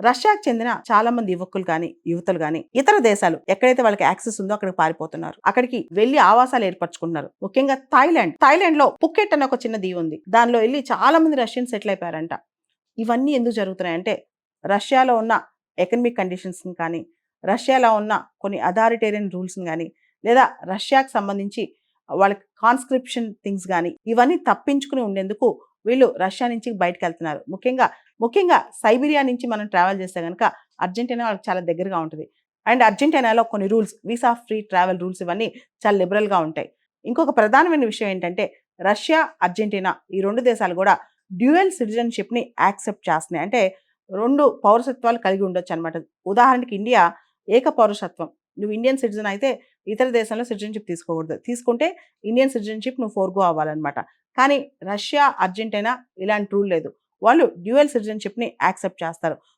రష్యాకు చెందిన చాలా మంది యువకులు కానీ యువతలు కానీ ఇతర దేశాలు ఎక్కడైతే వాళ్ళకి యాక్సెస్ ఉందో అక్కడికి పారిపోతున్నారు. అక్కడికి వెళ్లి ఆవాసాలు ఏర్పరచుకుంటున్నారు. ముఖ్యంగా థాయిలాండ్ లో పుకెట్ అనే ఒక చిన్న దీవి ఉంది. దానిలో వెళ్ళి చాలా మంది రష్యన్స్ సెటిల్ అయిపోయారంట. ఇవన్నీ ఎందుకు జరుగుతున్నాయంటే రష్యాలో ఉన్న ఎకనమిక్ కండిషన్స్ కానీ, రష్యాలో ఉన్న కొన్ని అథారిటేరియన్ రూల్స్ కానీ, లేదా రష్యాకు సంబంధించి వాళ్ళకి కాన్స్క్రిప్షన్ థింగ్స్ కానీ ఇవన్నీ తప్పించుకుని ఉండేందుకు వీళ్ళు రష్యా నుంచి బయటకు వెళ్తున్నారు. ముఖ్యంగా సైబీరియా నుంచి మనం ట్రావెల్ చేస్తే కనుక అర్జెంటీనా వాళ్ళకి చాలా దగ్గరగా ఉంటుంది. అండ్ అర్జెంటీనాలో కొన్ని rules, visa free travel rules ఇవన్నీ చాలా లిబరల్గా ఉంటాయి. ఇంకొక ప్రధానమైన విషయం ఏంటంటే రష్యా, అర్జెంటీనా ఈ 2 దేశాలు కూడా డ్యూయల్ సిటిజన్షిప్ని యాక్సెప్ట్ చేస్తున్నాయి. అంటే 2 పౌరసత్వాలు కలిగి ఉండొచ్చు అనమాట. ఉదాహరణకి ఇండియా ఏక పౌరసత్వం. నువ్వు ఇండియన్ సిటిజన్ అయితే ఇతర దేశంలో సిటిజన్షిప్ తీసుకోకూడదు. తీసుకుంటే ఇండియన్ సిటిజన్షిప్ నువ్వు ఫోర్గో అవ్వాలన్నమాట. కానీ రష్యా, అర్జెంటీనా ఇలాంటి రూల్ లేదు. వాళ్ళు డ్యూయల్ సిటిజన్షిప్ని యాక్సెప్ట్ చేస్తారు.